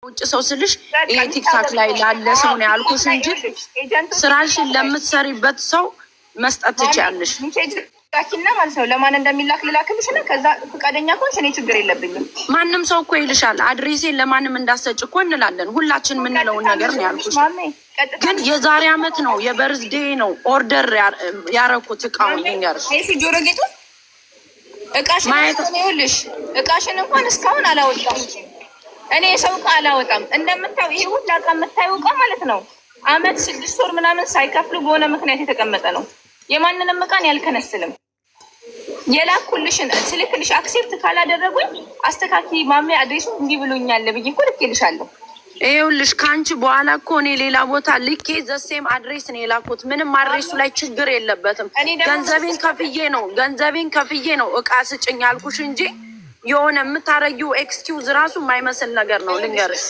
ውጭ ሰው ስልሽ ይሄ ቲክታክ ላይ ላለ ሰው ነው ያልኩሽ እንጂ ስራሽን ለምትሰሪበት ሰው መስጠት ትችያለሽ። ላኪና ማለት ነው ለማን እንደሚላክ ልላክልሽ ነው። ከዛ ፈቃደኛ ከሆንሽ እኔ ችግር የለብኝም። ማንም ሰው እኮ ይልሻል አድሬሴን ለማንም እንዳሰጭ እኮ እንላለን። ሁላችን የምንለውን ነገር ነው ያልኩሽ። ግን የዛሬ አመት ነው የበርዝዴ ነው ኦርደር ያረኩት እቃውን ልንገርሽ። እሺ ጆሮ ጌጡ እቃሽን ይኸውልሽ እቃሽን እንኳን እስካሁን አላወጣም። እኔ የሰው እቃ አላወጣም። እንደምታው ይሄ ሁሉ እቃ የምታዩ እቃ ማለት ነው አመት 6 ወር ምናምን ሳይከፍሉ በሆነ ምክንያት የተቀመጠ ነው። የማንንም እቃን ያልከነስልም። የላኩልሽን ስልክልሽ አክሴፕት ካላደረጉኝ አስተካኪ ማሜ አድሬሱ እንዲህ ብሎኛል ብዬ እኮ ልኬልሻለሁ። ይኸውልሽ ከአንቺ በኋላ እኮ እኔ ሌላ ቦታ ልኬ ዘሴም አድሬስ ነው የላኩት። ምንም አድሬሱ ላይ ችግር የለበትም። ገንዘቤን ከፍዬ ነው እቃ ስጭኝ ያልኩሽ እንጂ የሆነ የምታረጊው ኤክስኪውዝ ራሱ የማይመስል ነገር ነው። ልንገርሽ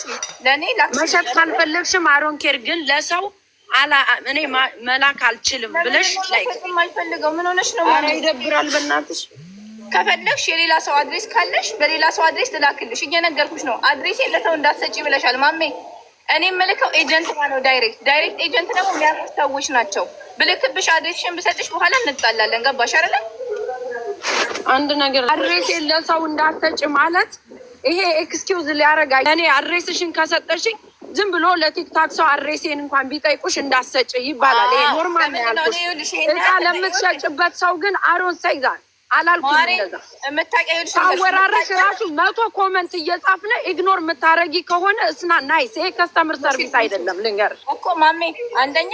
መሸጥ ካልፈለግሽም አሮን ኬር ግን ለሰው እኔ መላክ አልችልም ብለሽ የማልፈልገው ምን ሆነሽ ነው? ይደብራል በእናትሽ። ከፈለግሽ የሌላ ሰው አድሬስ ካለሽ በሌላ ሰው አድሬስ ትላክልሽ። እየነገርኩሽ ነው። አድሬስ ለሰው እንዳትሰጪ ብለሻል ማሜ። እኔ የምልከው ኤጀንት ነው። ዳይሬክት ኤጀንት ደግሞ የሚያውቁት ሰዎች ናቸው። ብልክብሽ አድሬስሽን ብሰጥሽ በኋላ እንጣላለን። ገባሽ አይደለ? አንድ ነገር አድሬስ ለሰው እንዳትሰጪ ማለት ይሄ ኤክስኪውዝ ሊያረጋ እኔ አድሬስሽን ከሰጠሽኝ ዝም ብሎ ለቲክታክ ሰው አድሬሴን እንኳን ቢጠይቁሽ እንዳትሰጪ ይባላል። ይሄ ኖርማል ነው ያልኩሽ። እቃ ለምትሸጭበት ሰው ግን አሮን ሰይዛል አላልኩም። እንደዛ አወራረሽ ራሱ 100 ኮመንት እየጻፍነ ኢግኖር የምታረጊ ከሆነ እስና ናይስ። ይሄ ከስተመር ሰርቪስ አይደለም። ልንገርሽ እኮ ማሜ አንደኛ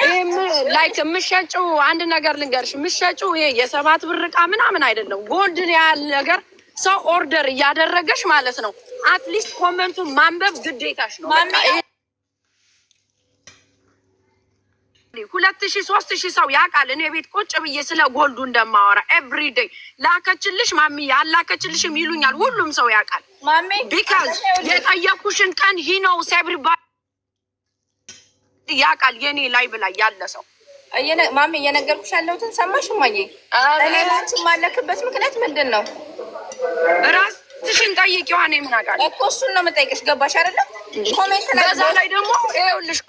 ላይክ የምትሸጪው አንድ ነገር ልንገርሽ፣ የምትሸጪው ይሄ የ7 ብር እቃ ምናምን አይደለም። ጎልድን ያህል ነገር ሰው ኦርደር እያደረገሽ ማለት ነው። አትሊስት ኮመንቱን ማንበብ ግዴታሽ ነው። 2000 3000 ሰው ያውቃል እኔ ቤት ቁጭ ብዬ ስለ ጎልዱ እንደማወራ ኤቭሪዴይ። ላከችልሽ ማሚ ያላከችልሽም ይሉኛል። ሁሉም ሰው ያውቃል ማሚ ቢካዝ የጠየኩሽን ቀን ሂኖው ሰብሪባ ያውቃል የኔ ላይ ብላ ያለ ሰው ማሚ እየነገርኩሽ ያለሁትን ሰማሽ ማዬ? እኔ ላንቺ ማለክበት ምክንያት ምንድን ነው? ራስሽን ጠይቂው። እኔ ምን አውቃለሁ እኮ እሱን ነው የምጠይቅሽ። ገባሽ አይደለ? ኮሜንት ላይ በዛ ላይ ደግሞ ይኸውልሽ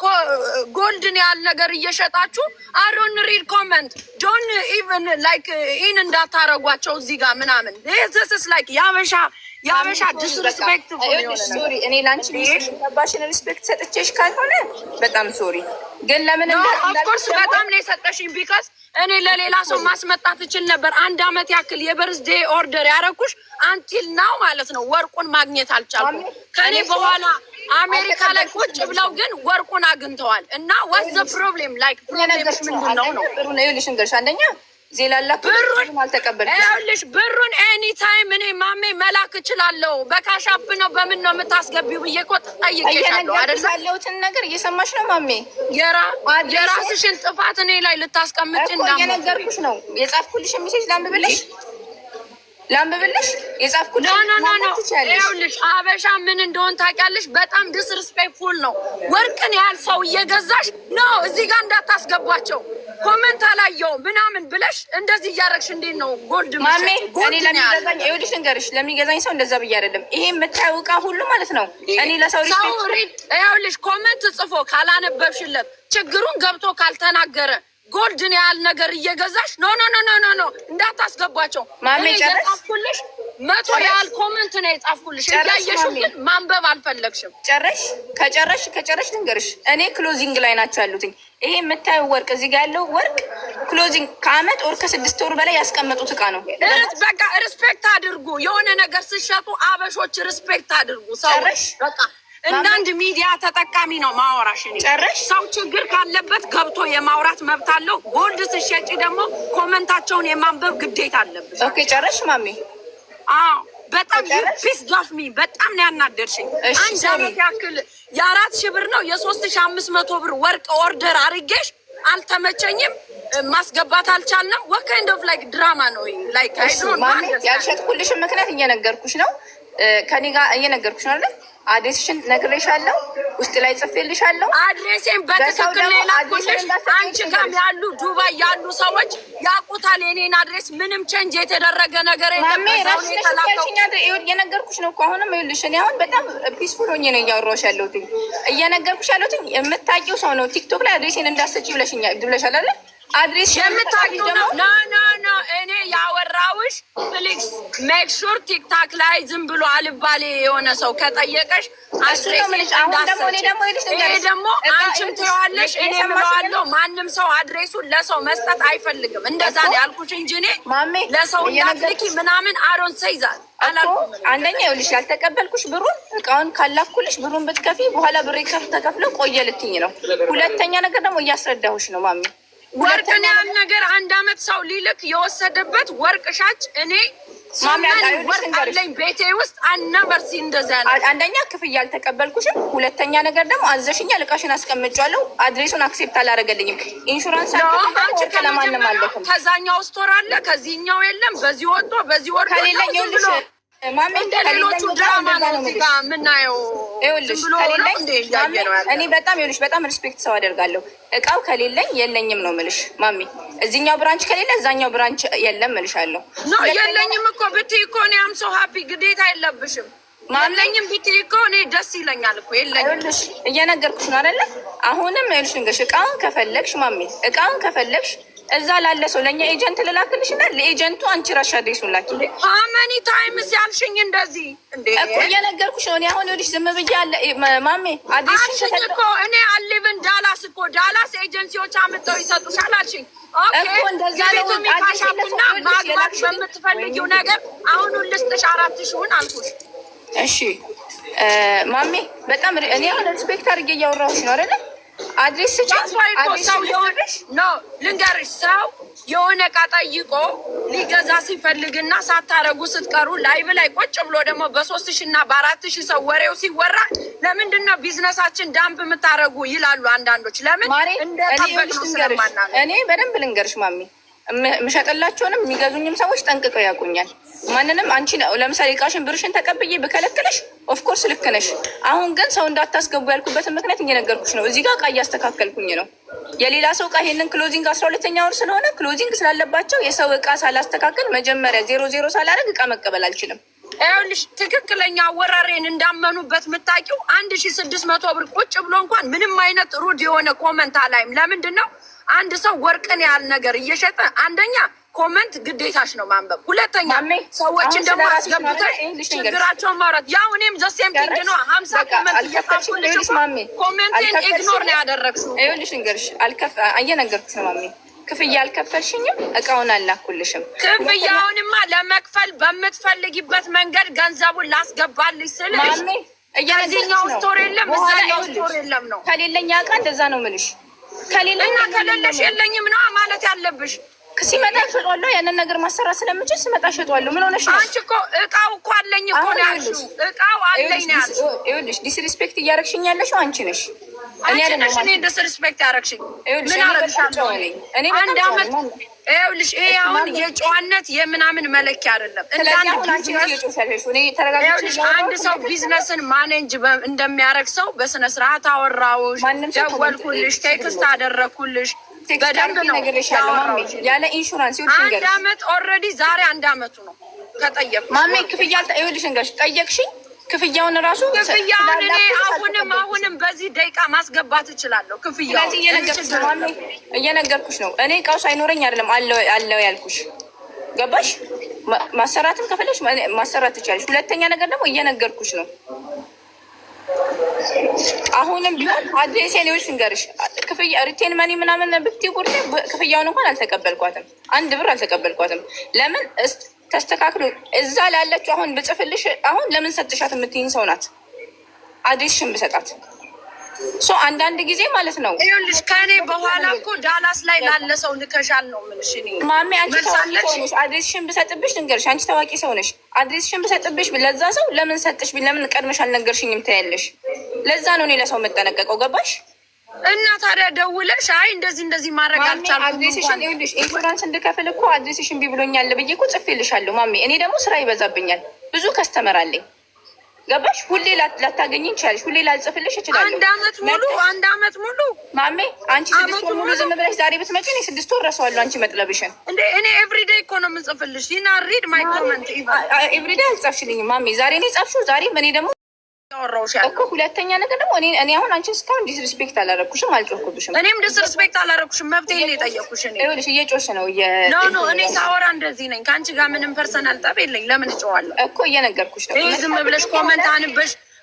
ጎልድን ያህል ነገር እየሸጣችሁ አሮን ሪል ኮመንት ጆን ኢቨን ላይክ ኢን እንዳታረጓቸው እዚህ ጋር ምናምን ዚስ ላይክ ያበሻ ዲስሪስፔክት ሶሪ። እኔ ላንቺ ገባሽን ሪስፔክት ሰጥቼሽ ካልሆነ በጣም ሶሪ። ግን ለምን ኦፍኮርስ በጣም ነው የሰጠሽኝ። ቢካዝ እኔ ለሌላ ሰው ማስመጣት እችል ነበር። 1 አመት ያክል የበርዝዴ ኦርደር ያረኩሽ አንቲል ናው ማለት ነው። ወርቁን ማግኘት አልቻልኩም። ከኔ በኋላ አሜሪካ ላይ ቁጭ ብለው ግን ወርቁን አግኝተዋል። እና ዋት ዘ ፕሮብሌም ላይክ ፕሮብሌምሽ ምንድን ነው? ጥሩ ነው ይልሽ እንገርሽ አንደኛ ዜላላ ብሩን አልተቀበልኩ ይኸውልሽ ብሩን ኤኒ ታይም እኔ ማሜ መላክ እችላለሁ። በካሻፕ ነው በምን ነው የምታስገቢው ብዬ እኮ ጠይቄሻለሁ አይደል? ያለሁትን ነገር እየሰማሽ ነው ማሜ። የራስሽን ጥፋት እኔ ላይ ልታስቀምጪ እንዳም እየነገርኩሽ ነው። የጻፍኩልሽ ሜሴጅ ላንብብልሽ የጻፍኩልሽ ኖ ይኸውልሽ አበሻ ምን እንደሆን ታውቂያለሽ? በጣም ዲስሪስፔክትፉል ነው። ወርቅን ያህል ሰው እየገዛሽ ነው እዚህ ጋር እንዳታስገቧቸው ኮሜንት አላየው ምናምን ብለሽ እንደዚህ እያረግሽ እንዴት ነው ጎልድ ማሜ? እኔ ለሚገዛኝ ይኸውልሽ እንገርሽ ለሚገዛኝ ሰው እንደዛ ብዬ አይደለም። ይሄ የምታየው እቃ ሁሉ ማለት ነው እኔ ለሰው ይኸውልሽ ኮሜንት ጽፎ ካላነበብሽለት ችግሩን ገብቶ ካልተናገረ ጎልድን ያህል ነገር እየገዛሽ ኖ እንዳታስገቧቸው። ማሜ ጨረስኩልሽ 100 ያህል ኮሜንት ነው የጻፍኩልሽ። እያየሽው ግን ማንበብ አልፈለግሽም። ከጨረሽ ልንገርሽ እኔ ክሎዚንግ ላይ ናቸው ያሉትኝ። ይሄ የምታየው ወርቅ እዚህ ጋር ያለው ወርቅ ክሎዚንግ ከአመት ወር ከ6 ወር በላይ ያስቀመጡት እቃ ነው። በቃ ሪስፔክት አድርጉ። የሆነ ነገር ስሸጡ አበሾች ሪስፔክት አድርጉ። ሰው በቃ እንደ አንድ ሚዲያ ተጠቃሚ ነው ማወራሽ። ሰው ችግር ካለበት ገብቶ የማውራት መብት አለው። ጎልድ ስሸጪ ደግሞ ኮመንታቸውን የማንበብ ግዴታ አለብሽ። ኦኬ ጨረሽ ማሚ? አዎ በጣም ፒስ ዳፍሚ በጣም ነው ያናደርሽኝ። 1 አመት ያክል የ4000 ብር ነው የ3500 ብር ወርቅ ኦርደር አርጌሽ አልተመቸኝም፣ ማስገባት አልቻልንም። what kind of like drama ነው like I don't know። ያልሸጥኩልሽ ምክንያት እየነገርኩሽ ነው። ከኔ ጋር እየነገርኩሽ ነው አይደል? አድሬስሽን ነግሬሻለሁ፣ ውስጥ ላይ ጽፌልሻለሁ። አድሬሴን በትክክል ላኩልሽ። አንቺ ጋር ያሉ ዱባይ ያሉ ሰዎች ያውቁታል የኔን አድሬስ። ምንም ቼንጅ የተደረገ ነገር የለም። እየነገርኩሽ ነው እኮ አሁንም ይኸውልሽ፣ እኔ አሁን በጣም ፒስፉል ሆኜ ነው እያወራሁሽ ያለሁት። እየነገርኩሽ ያለሁት የምታውቂው ሰው ነው። ቲክቶክ ላይ አድሬሴን እንዳትሰጪ ብለሻል አይደል? አድሬስ የምታውቂው ነው። ኖ እኔ ያወራውሽ ፕሊክስ ሜክ ሹር ቲክታክ ላይ ዝም ብሎ አልባሌ የሆነ ሰው ከጠየቀሽ ይሄ ደግሞ አንቺም ትይዋለሽ እኔም እለዋለሁ። ማንም ሰው አድሬሱን ለሰው መስጠት አይፈልግም። እንደዛ ነው ያልኩሽ እንጂ እኔ ለሰው እንዳትልኪ ምናምን አሮን ሰይዛል አላልኩም። አንደኛ ይኸውልሽ ያልተቀበልኩሽ ብሩን እቃውን ካላኩልሽ ብሩን ብትከፊ በኋላ ብሬ ተከፍለው ቆየ ልትይኝ ነው። ሁለተኛ ነገር ደግሞ እያስረዳሁሽ ነው ማሚ ወርቅ ነው ያን ነገር 1 አመት ሰው ሊልክ የወሰደበት ወርቅ ሻጭ እኔ ወርቅ አለኝ ቤቴ ውስጥ አናበርሲ እንደዛ ያለ አንደኛ ክፍያ አልተቀበልኩሽም። ሁለተኛ ነገር ደግሞ አዘሽኛል፣ እቃሽን አስቀምጫለሁ። አድሬሱን አክሴፕት አላደረገልኝም። ኢንሹራንስ ለማንም አለኩም። ከዛኛው ስቶር አለ ከዚህኛው የለም። በዚህ ወጥቶ በዚህ ወርዶ ከሌለኝ ብሎ እንደ ሌሎቹ ድራማ ነው እዚህ ጋር የምናየው። እኔ በጣም ይኸውልሽ በጣም ሪስፔክት ሰው አደርጋለሁ። እቃው ከሌለኝ የለኝም ነው የምልሽ ማሚ። እዚህኛው ብራንች ከሌለ እዛኛው ብራንች የለም እልሻለሁ። ኖ የለኝም እኮ ብትይ እኮ እኔ አም ሶ ሃፒ ግዴታ የለብሽም። የለኝም ብትይ እኮ እኔ ደስ ይለኛል እኮ የለኝም። እየነገርኩሽ ነው አይደለ? አሁንም ይኸውልሽ እንግዲህ እቃውን ከፈለግሽ ማሚ እቃውን ከፈለግሽ እዛ ላለ ሰው ለእኛ ኤጀንት ልላክልሽ እና ለኤጀንቱ አንቺ ራሽ አድሬሱን ላኪ። አመኒ ታይምስ ያልሽኝ እንደዚህ እንዴ እኮ እየነገርኩሽ ነው። እኔ አሁን ይኸውልሽ ዝም ብዬ አለ ማሜ አልሽኝ እኮ እኔ አሊቭን ዳላስ እኮ ዳላስ ኤጀንሲዎች አምጥተው ይሰጡሻል አልሽኝ። ኦኬ እንደዛ ነው። ሚካሻፍና ማግባት በምትፈልጊው ነገር አሁን ልስጥሽ 4000ውን አልኩሽ። እሺ ማሜ በጣም እኔ አሁን ሪስፔክት አድርጌ እያወራሁሽ ነው አይደለ? አድሬስ ሰው ልንገርሽ፣ ሰው የሆነ እቃ ጠይቆ ሊገዛ ሲፈልግና ሳታረጉ ስትቀሩ ላይቭ ላይ ቁጭ ብሎ ደግሞ በ3000 እና በ4000 ሰው ወሬው ሲወራ ለምንድን ነው ቢዝነሳችን ዳምፕ የምታረጉ ይላሉ አንዳንዶች። ለምን እንደጠበቅነው ስለማናገር እኔ በደንብ ልንገርሽ ማሚ፣ የምሸጥላቸውንም የሚገዙኝም ሰዎች ጠንቅቀው ያውቁኛል። ማንንም አንቺ ለምሳሌ እቃሽን ብርሽን ተቀብዬ ብከለክልሽ ኦፍኮርስ ልክ ነሽ። አሁን ግን ሰው እንዳታስገቡ ያልኩበትን ምክንያት እየነገርኩሽ ነው። እዚህ ጋር እቃ እያስተካከልኩኝ ነው። የሌላ ሰው እቃ ይሄንን ክሎዚንግ 12ኛ ወር ስለሆነ ክሎዚንግ ስላለባቸው የሰው እቃ ሳላስተካከል መጀመሪያ 00 ሳላደርግ እቃ መቀበል አልችልም። ይኸውልሽ ትክክለኛ አወራሬን እንዳመኑበት የምታውቂው 1600 ብር ቁጭ ብሎ እንኳን ምንም አይነት ሩድ የሆነ ኮመንት አላይም። ለምንድን ነው አንድ ሰው ወርቅን ያህል ነገር እየሸጠ አንደኛ ኮመንት ግዴታሽ ነው ማንበብ፣ ሁለተኛ ሰዎችን ደግሞ አስገብተሽ ችግራቸውን ማውራት። ያው እኔም ዘሴም ቲንግ ነው 50 ኮመንት እየጻፍኩልሽ ኮመንቴን ኢግኖር ነው ያደረግሽው። ይኸውልሽ እንገርሽ እየነገርኩሽ ነው ማሜ፣ ክፍያ አልከፈልሽኝም፣ እቃውን አላኩልሽም። ክፍያውንማ ለመክፈል በምትፈልጊበት መንገድ ገንዘቡን ላስገባልሽ ስልሽ እዚህኛው ስቶር የለም እዛኛው ስቶር የለም ነው። ከሌለኛ እቃ እንደዛ ነው የምልሽ። እና ከሌለሽ የለኝም ነው ማለት ያለብሽ። ሲመጣ ሸጧለሁ። ያንን ነገር ማሰራት ስለምችል ሲመጣ ሸጧለሁ። ምን ሆነሽ ነው? አንቺ እኮ እቃው እኮ አለኝ እኮ ነው ያልሽው። እቃው አለኝ ነው ያልሽው። ይኸውልሽ ዲስሪስፔክት እያደረግሽኝ ያለሽው አንቺ ነሽ። እኔ አይደለም እኔ ዲስሪስፔክት ያደረግሽኝ። ምን አደረግሻለሁ? እኔ አንድ አመት ይኸውልሽ፣ ይሄ አሁን የጨዋነት የምናምን መለኪያ አይደለም። አንድ ሰው ቢዝነስን ማኔጅ እንደሚያደርግ ሰው በስነ ስርዓት አወራሁሽ፣ ደወልኩልሽ፣ ቴክስት አደረግኩልሽ በደንብ ነው ያለ ኢንሹራንስ። 1 አመት ኦልሬዲ ዛሬ 1 አመቱ ነው ከጠየቅኩ ማሜ። ክፍያ ይኸውልሽ እንጋሽ ጠየቅሽኝ። ክፍያውን ራሱ ክፍያውን እኔ አሁንም በዚህ ደቂቃ ማስገባት እችላለሁ። ክፍያውን እየነገርኩሽ ነው። እኔ እቃው ሳይኖረኝ አይደለም አለው ያልኩሽ። ገባሽ? ማሰራትም ከፈለሽ ማሰራት ትችላለሽ። ሁለተኛ ነገር ደግሞ እየነገርኩሽ ነው። አሁንም ቢሆን አድሬሴን ይኸውልሽ እንገርሽ፣ ክፍያ ሪቴን መኒ ምናምን ብትይ ጉዳይ ክፍያውን እንኳን አልተቀበልኳትም። 1 ብር አልተቀበልኳትም። ለምን ተስተካክሎ እዛ ላለችው አሁን ብጽፍልሽ አሁን ለምን ሰጥሻት የምትይኝ ሰው ናት። አድሬስሽን ብሰጣት አንዳንድ ጊዜ ማለት ነው። ይኸውልሽ ከእኔ በኋላ እኮ ዳላስ ላይ ላለ ሰው ልከሻል ነው የምልሽ እኔ ማሜ። አንቺ ታዋቂ ሰው ነሽ። አድሬስሽን ብሰጥብሽ ልንገርሽ፣ አንቺ ታዋቂ ሰው ነሽ። አድሬስሽን ብሰጥብሽ ለዛ ሰው ለምን ሰጥሽ፣ ለምን ቀድመሽ አልነገርሽኝም ትያለሽ። ለዛ ነው እኔ ለሰው የምጠነቀቀው። ገባሽ? እና ታዲያ ደውለሽ አይ እንደዚህ ማድረግ አልቻልኩም። አድሬስሽን ይኸውልሽ ኢንሹራንስ እንድከፍል እኮ አድሬስሽን ቢብሎኛል ብዬ እኮ ጽፌልሻለሁ ማሜ። እኔ ደግሞ ስራ ይበዛብኛል፣ ብዙ ከስተመር አለኝ። ገባሽ? ሁሌ ላታገኝ እንችላለሽ። ሁሌ ላልጽፍልሽ እችላለሁ። አንድ አመት ሙሉ ማሜ አንቺ 6 ወር ሙሉ ዝም ብለሽ ዛሬ ብትመጪ እኔ 6 ወር እረሳዋለሁ። አንቺ መጥለብሽን እንዴ እኔ ኤቭሪዴይ እኮ ነው የምጽፍልሽ። ይና ሪድ ማይ ኮመንት ኤቭሪዴይ አልጻፍሽልኝም ማሜ። ዛሬ ነው የጻፍሽው። ዛሬ እኔ ደግሞ እኮ ሁለተኛ ነገር ደግሞ እኔ አሁን አንቺ እስካሁን ዲስሪስፔክት አላረኩሽም፣ አልጮህኩብሽም። እኔም ዲስሪስፔክት አላረኩሽም። መብቴን ነው የጠየኩሽ። ይኸውልሽ እየጮሽ ነው ኖ እኔ ሳወራ እንደዚህ ነኝ። ከአንቺ ጋር ምንም ፐርሰናል ጠብ የለኝ። ለምን እጮዋለሁ እኮ እየነገርኩሽ ነው። ዝም ብለሽ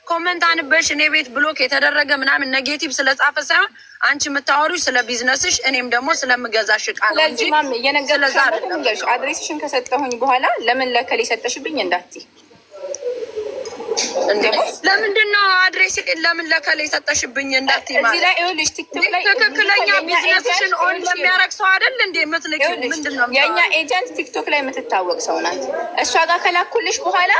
ኮመንት አንበሽ እኔ ቤት ብሎክ የተደረገ ምናምን ኔጌቲቭ ስለጻፈ ሳይሆን አንቺ የምታወሪው ስለ ቢዝነስሽ፣ እኔም ደግሞ ስለምገዛሽ ዕቃ ነው እንጂ እየነገርኩሽ ነው። አድሬስሽን ከሰጠሁኝ በኋላ ለምን ለከሌ ሰጠሽብኝ እንዳትዪ። ለምንድን ነው አድሬስ ለምን ለከሌ ሰጠሽብኝ እንዳትዪ ማለት? እዚህ ላይ ይኸውልሽ ቲክቶክ ላይ ትክክለኛ ቢዝነስሽን ኦን ለሚያደርግ ሰው አይደል እንዴ የምትልኪው? ምንድን ነው የእኛ ኤጀንት ቲክቶክ ላይ የምትታወቅ ሰው ናት። እሷ ጋር ከላኩልሽ በኋላ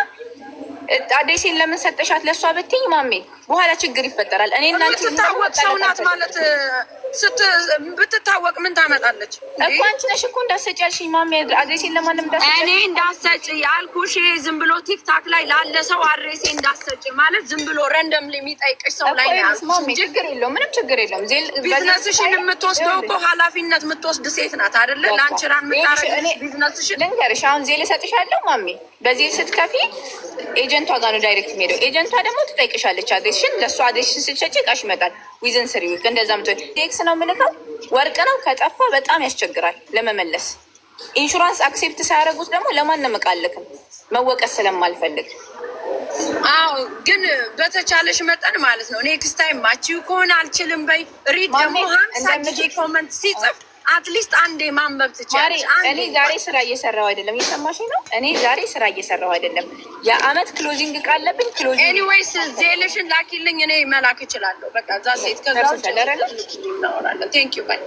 አዴሴን ለምን ሰጠሻት ለእሷ ብትይኝ ማሜ በኋላ ችግር ይፈጠራል። እኔ እና አንቺ የምትታወቅ ሰው ናት ማለት ብትታወቅ ምን ታመጣለች እኮ? አንቺ ነሽ እኮ እንዳትሰጪ ያልሽኝ ማሜ። አድሬሴን ለማንም እንዳትሰጪ እኔ እንዳትሰጪ ያልኩሽ ዝም ብሎ ቲክታክ ላይ ላለ ሰው አድሬሴ እንዳትሰጪ ማለት ዝም ብሎ ረንደምሊ የሚጠይቅሽ ሰው ላይ ነው ማሜ። ችግር የለውም፣ ምንም ችግር የለውም። ቢዝነስሽን የምትወስደው እኮ ኃላፊነት የምትወስድ ሴት ናት አይደለ? ለአንቺ ራን የምታረግ ቢዝነስሽን ልንገርሽ። አሁን ዜል እሰጥሻለሁ ማሜ። በዜል ስትከፊ ኤጀንቷ ጋር ነው ዳይሬክት የሚሄደው። ኤጀንቷ ደግሞ ትጠይቅሻለች አድሬስሽን። ለእሷ አድሬስሽን ስትሸጪ እቃሽ ይመጣል ዊዝን 3 ዊክ እንደዛ ቴክስ ነው የምልከው። ወርቅ ነው ከጠፋ በጣም ያስቸግራል ለመመለስ። ኢንሹራንስ አክሴፕት ሳያደርጉት ደግሞ ለማንም እቃ አልክም መወቀስ ስለማልፈልግ። አዎ ግን በተቻለሽ መጠን ማለት ነው ኔክስት ታይም ማቺው ከሆነ አልችልም በይ። ሪድ ደግሞ ኮመንት ሲጽፍ አትሊስት አንዴ ማንበብ ትችላለሽ። እኔ ዛሬ ስራ እየሰራሁ አይደለም፣ እየሰማሽኝ ነው? እኔ ዛሬ ስራ እየሰራሁ አይደለም። የአመት ክሎዚንግ እቃ አለብኝ። ክሎዚንግ ኤኒዌይስ ዜልሽን ላኪልኝ፣ እኔ መላክ እችላለሁ። በቃ እዛ ሴት ከዛ ቴንክ ዩ ባይ